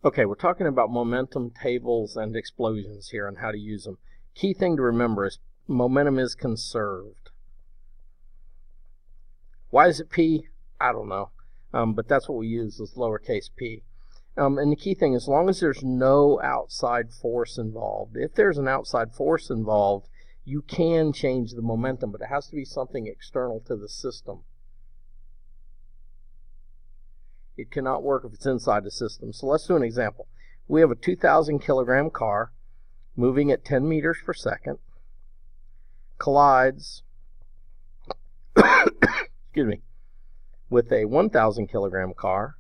Okay, we're talking about momentum tables and explosions here and how to use them. Key thing to remember is momentum is conserved. Why is it P? I don't know, but that's what we use is lowercase p. And the key thing, as long as there's no outside force involved, if there's an outside force involved, you can change the momentum, but it has to be something external to the system. It cannot work if it's inside the system. So let's do an example. We have a 2,000 kilogram car moving at 10 meters per second, collides excuse me, with a 1,000 kilogram car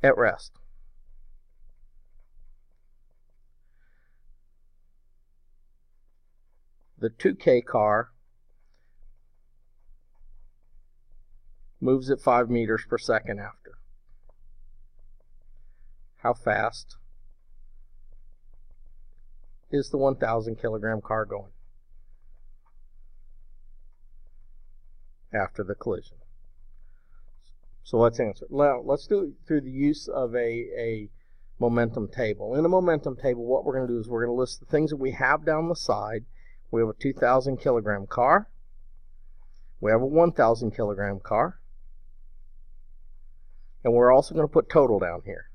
at rest. The 2K car moves at 5 meters per second after. How fast is the 1,000 kilogram car going after the collision? So let's answer. Now, let's do it through the use of a momentum table. In a momentum table, what we're going to do is we're going to list the things that we have down the side. We have a 2,000 kilogram car. We have a 1,000 kilogram car. And we're also going to put total down here.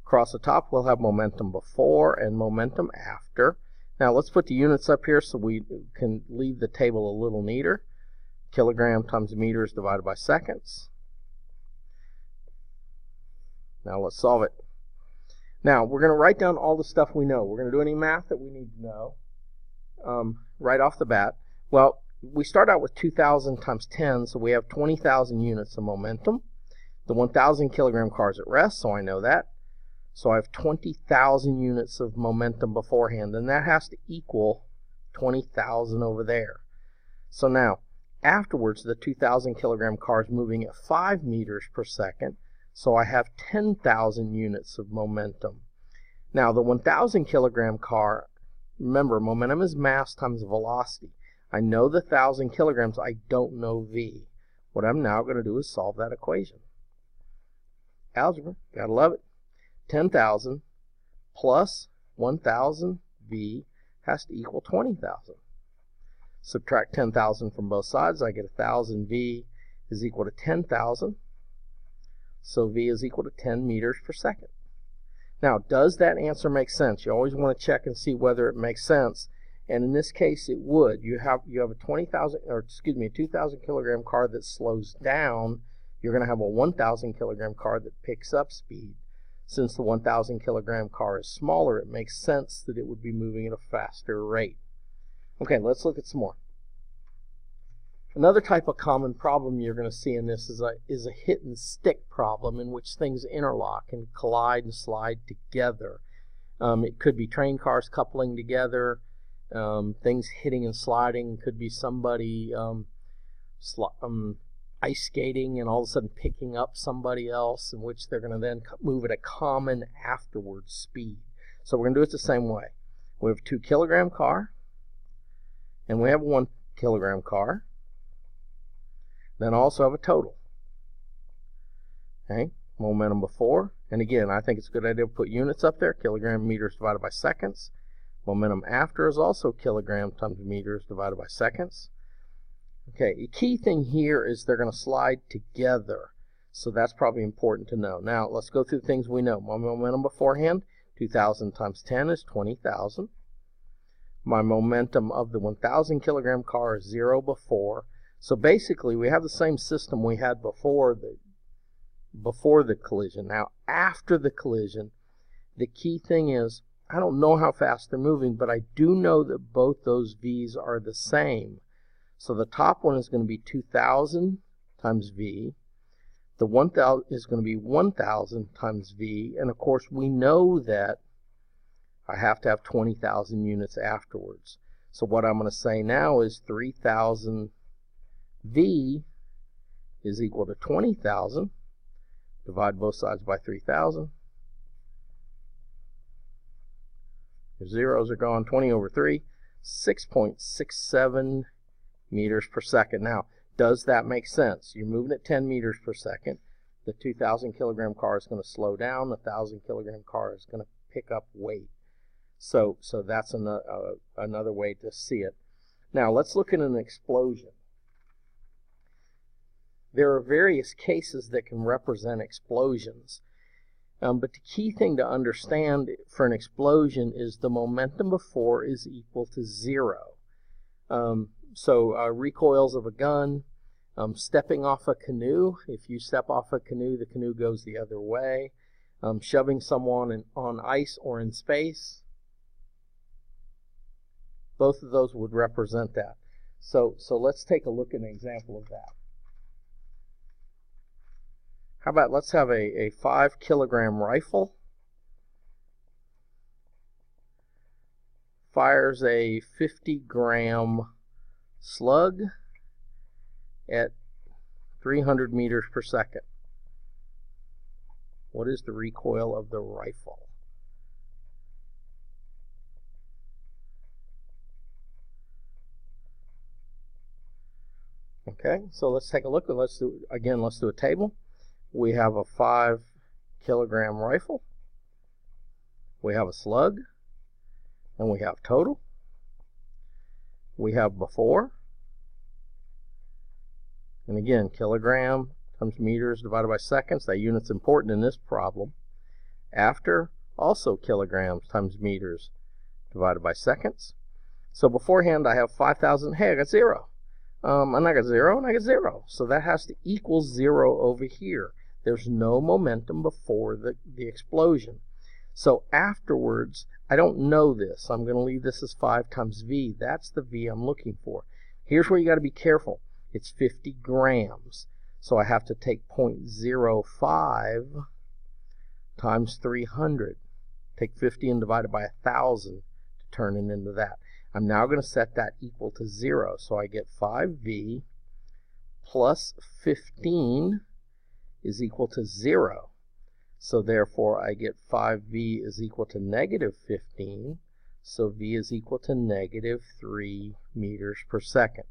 Across the top, we'll have momentum before and momentum after. Now, let's put the units up here so we can leave the table a little neater. Kilogram times meters divided by seconds. Now, let's solve it. Now, we're going to write down all the stuff we know. We're going to do any math that we need to know right off the bat. Well, we start out with 2,000 times 10, so we have 20,000 units of momentum. The 1,000 kilogram car is at rest, so I know that. So I have 20,000 units of momentum beforehand, and that has to equal 20,000 over there. So now, afterwards, the 2,000 kilogram car is moving at 5 meters per second, so I have 10,000 units of momentum. Now, the 1,000 kilogram car, remember, momentum is mass times velocity. I know the 1,000 kilograms, I don't know v. What I'm now going to do is solve that equation. Algebra, gotta love it. 10,000 plus 1,000 v has to equal 20,000. Subtract 10,000 from both sides, I get 1,000 v is equal to 10,000. So v is equal to 10 meters per second. Now, does that answer make sense? You always want to check and see whether it makes sense. And in this case, it would. You have a 2,000 kilogram car that slows down. You're going to have a 1,000 kilogram car that picks up speed. Since the 1,000 kilogram car is smaller, it makes sense that it would be moving at a faster rate. Okay, let's look at some more. Another type of common problem you're going to see in this is a hit and stick problem in which things interlock and collide and slide together. It could be train cars coupling together, things hitting and sliding. Could be somebody ice skating and all of a sudden picking up somebody else, in which they're going to then move at a common afterwards speed. So we're going to do it the same way. We have a 2 kilogram car, and we have a 1 kilogram car. Then also have a total. Okay, momentum before, and again, I think it's a good idea to put units up there. Kilogram meters divided by seconds. Momentum after is also kilogram times meters divided by seconds. Okay, the key thing here is they're going to slide together. So that's probably important to know. Now, let's go through the things we know. My momentum beforehand, 2,000 times 10 is 20,000. My momentum of the 1,000 kilogram car is 0 before. So basically, we have the same system we had before the collision. Now, after the collision, the key thing is, I don't know how fast they're moving, but I do know that both those v's are the same. So the top one is going to be 2,000 times v. The 1,000 is going to be 1,000 times v. And of course, we know that I have to have 20,000 units afterwards. So what I'm going to say now is 3,000 v is equal to 20,000. Divide both sides by 3,000. Your zeros are gone. 20 over 3, 6.67 meters per second. Now, does that make sense? You're moving at 10 meters per second. The 2,000 kilogram car is going to slow down. The 1,000 kilogram car is going to pick up weight. So that's another way to see it. Now let's look at an explosion. There are various cases that can represent explosions. But the key thing to understand for an explosion is the momentum before is equal to 0. Recoils of a gun, stepping off a canoe. If you step off a canoe, the canoe goes the other way. Shoving someone on ice or in space. Both of those would represent that. So let's take a look at an example of that. How about let's have a 5 kilogram rifle. Fires a 50 gram slug at 300 meters per second. What is the recoil of the rifle? Okay, so let's take a look. Let's do a table. We have a 5 kilogram rifle. We have a slug. And we have total. We have before. And again, kilogram times meters divided by seconds. That unit's important in this problem. After, also kilograms times meters divided by seconds. So beforehand, I have 5,000. Hey, I got 0. And I got 0, and I got 0. So that has to equal 0 over here. There's no momentum before the explosion. So afterwards, I don't know this. I'm going to leave this as 5 times V. That's the V I'm looking for. Here's where you got to be careful. It's 50 grams. So I have to take 0.05 times 300. Take 50 and divide it by 1,000 to turn it into that. I'm now going to set that equal to 0. So I get 5V plus 15 is equal to 0. So therefore I get 5V is equal to negative 15. So V is equal to negative 3 meters per second.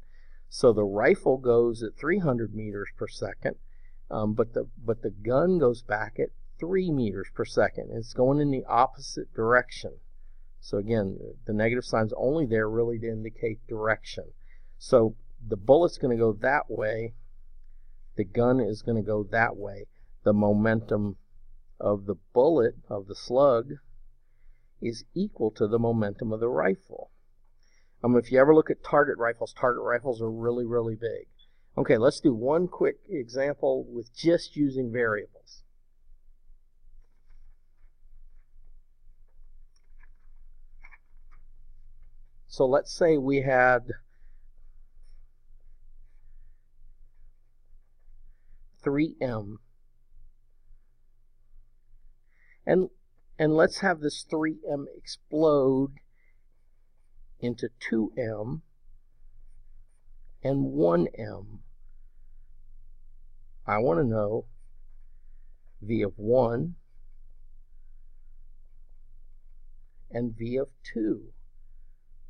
So the rifle goes at 300 meters per second, but the gun goes back at 3 meters per second. It's going in the opposite direction. So again, the negative sign's only there really to indicate direction. So the bullet's going to go that way. The gun is going to go that way. The momentum of the bullet, of the slug, is equal to the momentum of the rifle. If you ever look at target rifles are really, really big. Okay, let's do one quick example with just using variables. So let's say we had 3M. And let's have this 3M explode into 2M and 1M. I want to know V of 1 and V of 2.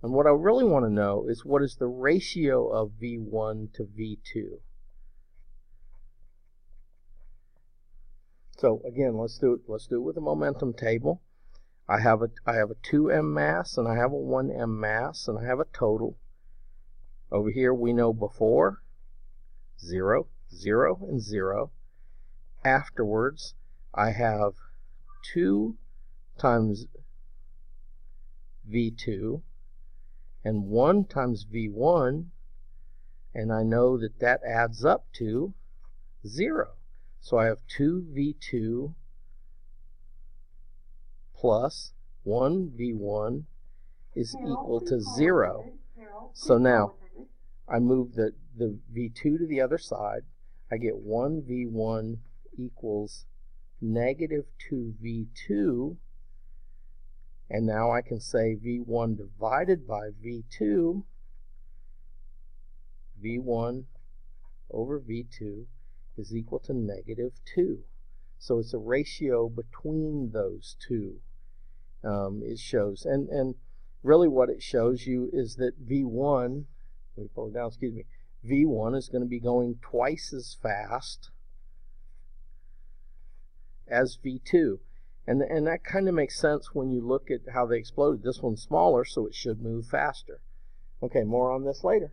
And what I really want to know is what is the ratio of V1 to V2. So again, let's do it with a momentum table. I have a 2M mass and I have a 1M mass and I have a total. Over here we know before 0, 0, and 0. Afterwards I have 2 times V2 and 1 times V1, and I know that adds up to 0. So I have 2V2 plus 1V1 is equal to 0. So now I move the V2 to the other side. I get 1V1 equals negative 2V2. And now I can say V1 divided by V2, V1 over V2 is equal to negative 2. So it's a ratio between those two. It shows, and really what it shows you is that V1, let me pull it down, excuse me, V1 is going to be going twice as fast as V2. And that kind of makes sense when you look at how they exploded. This one's smaller, so it should move faster. Okay, more on this later.